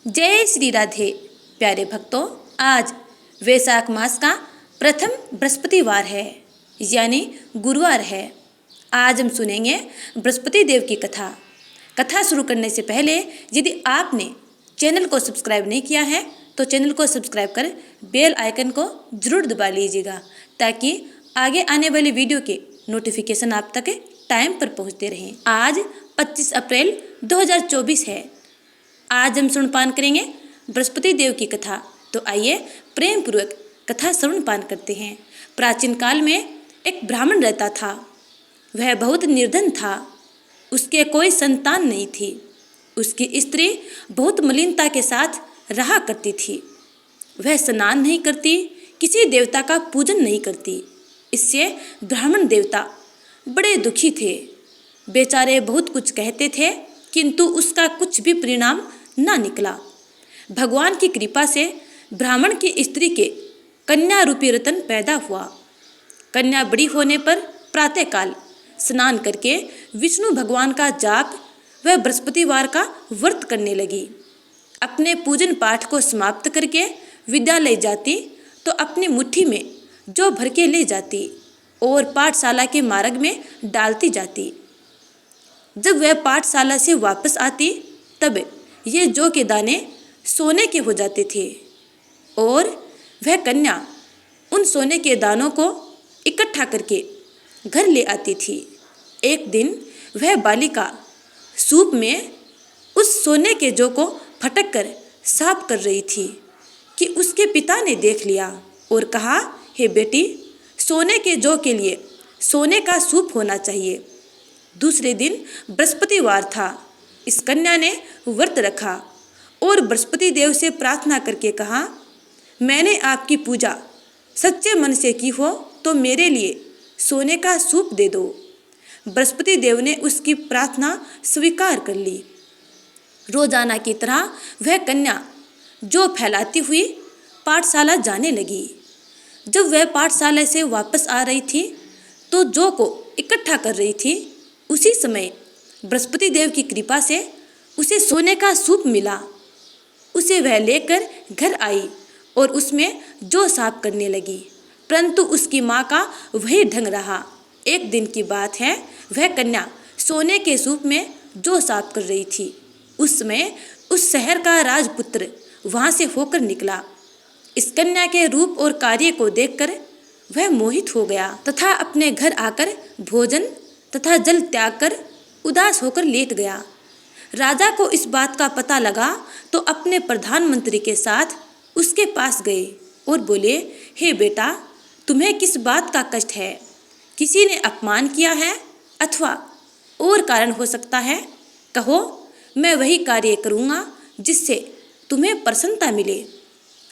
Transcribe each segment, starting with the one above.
जय श्री राधे। प्यारे भक्तों, आज वैशाख मास का प्रथम बृहस्पतिवार है, यानी गुरुवार है। आज हम सुनेंगे बृहस्पति देव की कथा। कथा शुरू करने से पहले यदि आपने चैनल को सब्सक्राइब नहीं किया है तो चैनल को सब्सक्राइब कर बेल आइकन को जरूर दबा लीजिएगा, ताकि आगे आने वाली वीडियो के नोटिफिकेशन आप तक टाइम पर पहुंचते रहें। आज 25 अप्रैल 2024 है। आज हम श्रवणपान करेंगे बृहस्पति देव की कथा। तो आइए प्रेम पूर्वक कथा श्रवणपान करते हैं। प्राचीन काल में एक ब्राह्मण रहता था। वह बहुत निर्धन था। उसके कोई संतान नहीं थी। उसकी स्त्री बहुत मलिनता के साथ रहा करती थी। वह स्नान नहीं करती, किसी देवता का पूजन नहीं करती। इससे ब्राह्मण देवता बड़े दुखी थे। बेचारे बहुत कुछ कहते थे, किंतु उसका कुछ भी परिणाम ना निकला। भगवान की कृपा से ब्राह्मण की स्त्री के कन्या रूपी रतन पैदा हुआ। कन्या बड़ी होने पर प्रातःकाल स्नान करके विष्णु भगवान का जाप व बृहस्पतिवार का व्रत करने लगी। अपने पूजन पाठ को समाप्त करके विद्यालय जाती तो अपनी मुट्ठी में जौ भर के ले जाती और पाठशाला के मार्ग में डालती जाती। जब वह पाठशाला से वापस आती तब ये जौ के दाने सोने के हो जाते थे और वह कन्या उन सोने के दानों को इकट्ठा करके घर ले आती थी। एक दिन वह बालिका सूप में उस सोने के जौ को फटक कर साफ कर रही थी कि उसके पिता ने देख लिया और कहा, हे बेटी, सोने के जौ के लिए सोने का सूप होना चाहिए। दूसरे दिन बृहस्पतिवार था। इस कन्या ने व्रत रखा और बृहस्पति देव से प्रार्थना करके कहा, मैंने आपकी पूजा सच्चे मन से की हो तो मेरे लिए सोने का सूप दे दो। बृहस्पति देव ने उसकी प्रार्थना स्वीकार कर ली। रोजाना की तरह वह कन्या जौ फैलाती हुई पाठशाला जाने लगी। जब वह पाठशाला से वापस आ रही थी तो जौ को इकट्ठा कर रही थी। उसी समय बृहस्पति देव की कृपा से उसे सोने का सूप मिला। उसे वह लेकर घर आई और उसमें जौ साफ करने लगी, परंतु उसकी माँ का वही ढंग रहा। एक दिन की बात है, वह कन्या सोने के सूप में जौ साफ कर रही थी। उस समय उस शहर का राजपुत्र वहाँ से होकर निकला। इस कन्या के रूप और कार्य को देखकर वह मोहित हो गया तथा अपने घर आकर भोजन तथा जल त्याग कर उदास होकर लेट गया। राजा को इस बात का पता लगा तो अपने प्रधानमंत्री के साथ उसके पास गए और बोले, हे बेटा, तुम्हें किस बात का कष्ट है? किसी ने अपमान किया है अथवा और कारण हो सकता है? कहो, मैं वही कार्य करूँगा जिससे तुम्हें प्रसन्नता मिले।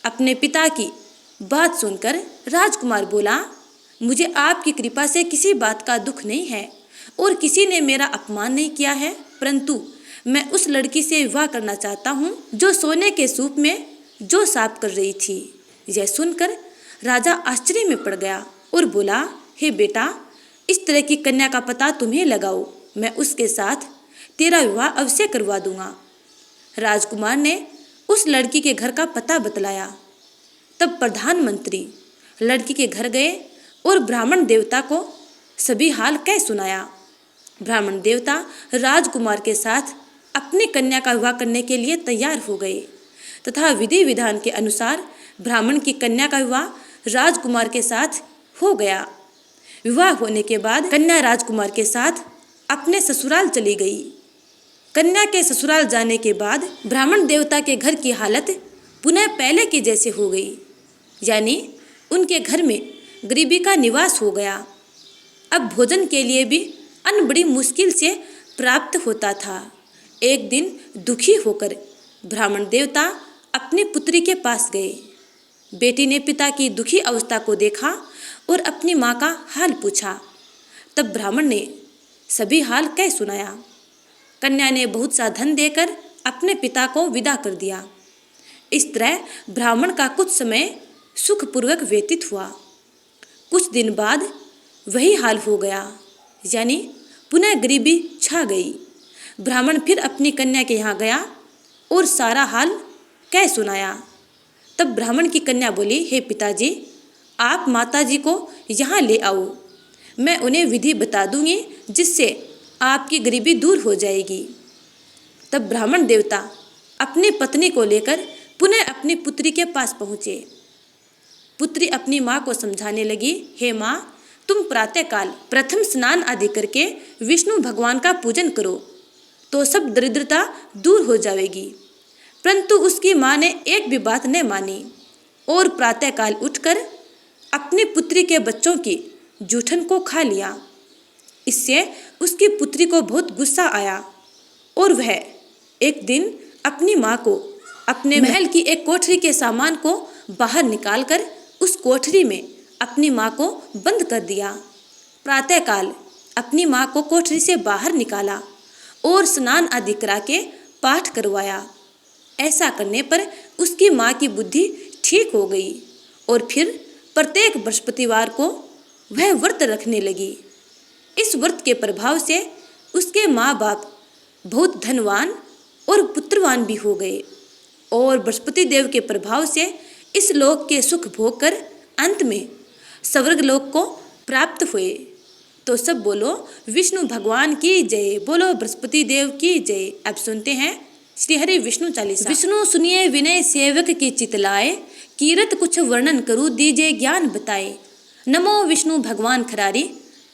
अपने पिता की बात सुनकर राजकुमार बोला, मुझे आपकी कृपा से किसी बात का दुख नहीं है और किसी ने मेरा अपमान नहीं किया है, परंतु मैं उस लड़की से विवाह करना चाहता हूँ जो सोने के सूप में जौ साफ कर रही थी। यह सुनकर राजा आश्चर्य में पड़ गया और बोला, हे बेटा, इस तरह की कन्या का पता तुम्हें लगाओ, मैं उसके साथ तेरा विवाह अवश्य करवा दूंगा। राजकुमार ने उस लड़की के घर का पता बतलाया। तब प्रधानमंत्री लड़की के घर गए और ब्राह्मण देवता को सभी हाल कह सुनाया। ब्राह्मण देवता राजकुमार के साथ अपनी कन्या का विवाह करने के लिए तैयार हो गए तथा विधि विधान के अनुसार ब्राह्मण की कन्या का विवाह राजकुमार के साथ हो गया। विवाह होने के बाद कन्या राजकुमार के साथ अपने ससुराल चली गई। कन्या के ससुराल जाने के बाद ब्राह्मण देवता के घर की हालत पुनः पहले की जैसे हो गई, यानी उनके घर में गरीबी का निवास हो गया। अब भोजन के लिए भी अन्न बड़ी मुश्किल से प्राप्त होता था। एक दिन दुखी होकर ब्राह्मण देवता अपनी पुत्री के पास गए। बेटी ने पिता की दुखी अवस्था को देखा और अपनी माँ का हाल पूछा। तब ब्राह्मण ने सभी हाल कह सुनाया। कन्या ने बहुत सा धन देकर अपने पिता को विदा कर दिया। इस तरह ब्राह्मण का कुछ समय सुखपूर्वक व्यतीत हुआ। कुछ दिन बाद वही हाल हो गया, यानी पुनः गरीबी छा गई। ब्राह्मण फिर अपनी कन्या के यहाँ गया और सारा हाल कह सुनाया। तब ब्राह्मण की कन्या बोली, हे पिताजी, आप माताजी को यहाँ ले आओ, मैं उन्हें विधि बता दूंगी जिससे आपकी गरीबी दूर हो जाएगी। तब ब्राह्मण देवता अपनी पत्नी को लेकर पुनः अपनी पुत्री के पास पहुँचे। पुत्री अपनी माँ को समझाने लगी, हे माँ, तुम प्रातःकाल प्रथम स्नान आदि करके विष्णु भगवान का पूजन करो तो सब दरिद्रता दूर हो जाएगी। परंतु उसकी माँ ने एक भी बात न मानी और प्रातःकाल उठकर अपनी पुत्री के बच्चों की जूठन को खा लिया। इससे उसकी पुत्री को बहुत गुस्सा आया और वह एक दिन अपनी माँ को अपने महल की एक कोठरी के सामान को बाहर निकालकर उस कोठरी में अपनी माँ को बंद कर दिया। प्रातःकाल अपनी माँ को कोठरी से बाहर निकाला और स्नान आदि करा के पाठ करवाया। ऐसा करने पर उसकी माँ की बुद्धि ठीक हो गई और फिर प्रत्येक बृहस्पतिवार को वह व्रत रखने लगी। इस व्रत के प्रभाव से उसके माँ बाप बहुत धनवान और पुत्रवान भी हो गए और बृहस्पति देव के प्रभाव से इस लोक के सुख भोग कर अंत में स्वर्ग लोक को प्राप्त हुए। तो सब बोलो विष्णु भगवान की जय, बोलो बृहस्पति देव की जय। अब सुनते हैं श्री हरि विष्णु चालीसा। विष्णु सुनिए विनय सेवक की चितलाए, कीरत कुछ वर्णन करूँ दीजिए ज्ञान बताए। नमो विष्णु भगवान खरारी,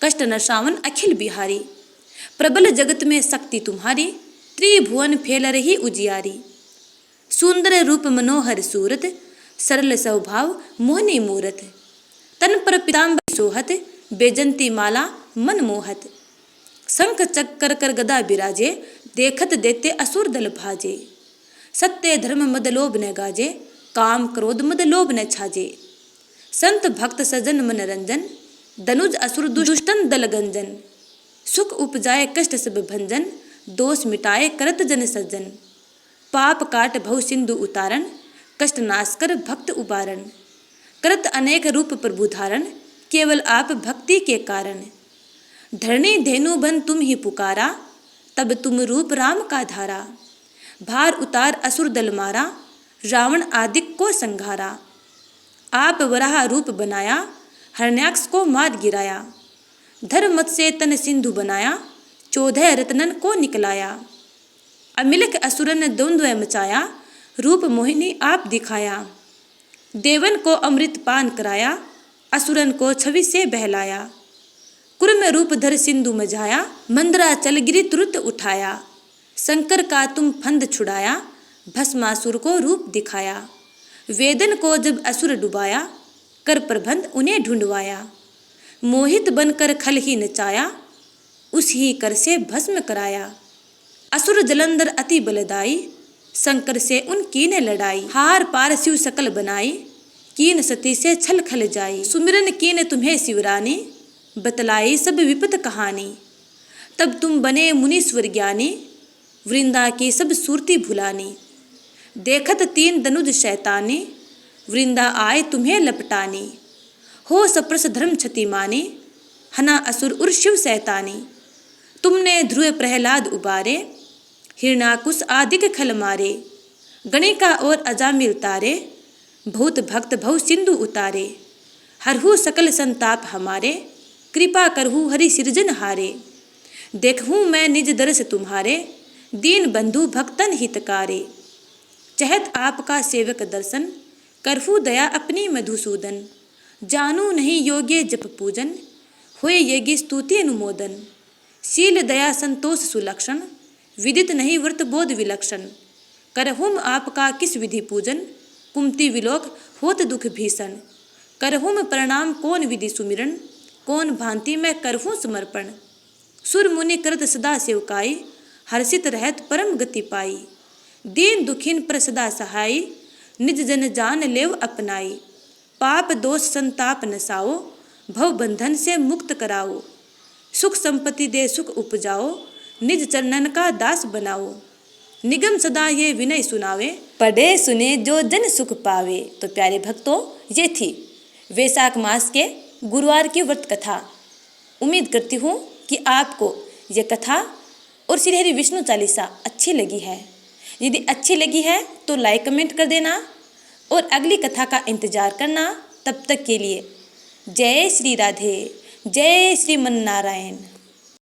कष्ट नशावन अखिल बिहारी। प्रबल जगत में शक्ति तुम्हारी, त्रिभुवन फैल रही उजियारी। सुंदर रूप मनोहर सूरत, सरल स्वभाव मोहनी मूरत। तन पर पीताम्बर सोहत, बेजंती माला मन मोहत। शंख चक्कर कर गदा बिराजे, देखत देते असुर दल भाजे। सत्य धर्म मद लोभ न गाजे, काम क्रोध मद लोभ न छाजे। संत भक्त सजन मन रंजन, दनुज असुर दुष्टन दल गंजन। सुख उपजाए कष्ट सब भंजन, दोष मिटाए करत जन सज्जन। पाप काट भव सिंधु उतारन, कष्ट नाश कर भक्त उबारन। करत अनेक रूप प्रभु धारण, केवल आप भक्ति के कारण। धरणी धेनु बन तुम ही पुकारा, तब तुम रूप राम का धारा। भार उतार असुर दल मारा, रावण आदिक को संघारा। आप वराह रूप बनाया, हरण्याक्ष को मार गिराया। धर्मत से तन सिंधु बनाया, 14 रत्नन को निकलाया। अमिलक असुरन द्वंद्व मचाया, रूप मोहिनी आप दिखाया। देवन को अमृत पान कराया, असुरन को छवि से बहलाया। कुर्म रूप धर सिंधु मझाया, मंदराचल गिरि तुरंत उठाया। शंकर का तुम फंद छुड़ाया, भस्मासुर को रूप दिखाया। वेदन को जब असुर डुबाया, कर प्रबंध उन्हें ढूंढवाया। मोहित बनकर खल ही नचाया, उस ही कर से भस्म कराया। असुर जलंधर अति बलदाई, शंकर से उन कीन लड़ाई। हार पार शिव सकल बनाई, कीन सती से छल खल जाई। सुमिरन कीन तुम्हें शिवरानी, बतलाई सब विपत कहानी। तब तुम बने मुनीश्वर ज्ञानी, वृंदा की सब सूरती भुलानी। देखत 3 दनुज शैतानी, वृंदा आए तुम्हें लपटानी। हो सप्रस धर्म क्षति मानी, हना असुर उर शिव सैतानी। तुमने ध्रुव प्रहलाद उबारे, हिरणाकुश आदिक खल मारे। गणिका और अजामिल तारे, बहुत भक्त भव सिंधु उतारे। हरहु सकल संताप हमारे, कृपा करहु हरि सिरजन हारे। देखहूँ मैं निज दर्श तुम्हारे, दीन बंधु भक्तन हितकारे। चहत आपका सेवक दर्शन, करहु दया अपनी मधुसूदन। जानू नहीं योग्य जप पूजन, होए यज्ञ स्तुति अनुमोदन। शील दया संतोष सुलक्षण, विदित नहीं व्रत बोध विलक्षण। करहुम आपका किस विधि पूजन, कुमति विलोक होत दुख भीषण। करहुम प्रणाम कौन विधि सुमिरन, कौन भांति मैं करहूँ समर्पण। सुर मुनि करत सदा सेवकाई, हर्षित रहत परम गति पाई। दीन दुखिन पर सदा सहाई, निज जन जान लेव अपनाई। पाप दोष संताप नसाओ, भव बंधन से मुक्त कराओ। सुख संपत्ति दे सुख उपजाओ, निज चरणन का दास बनाओ। निगम सदा ये विनय सुनावे, पढ़े सुने जो जन सुख पावे। तो प्यारे भक्तों, ये थी वैशाख मास के गुरुवार की व्रत कथा। उम्मीद करती हूँ कि आपको ये कथा और श्री हरि विष्णु चालीसा अच्छी लगी है। यदि अच्छी लगी है तो लाइक कमेंट कर देना और अगली कथा का इंतज़ार करना। तब तक के लिए जय श्री राधे, जय श्रीमन नारायण।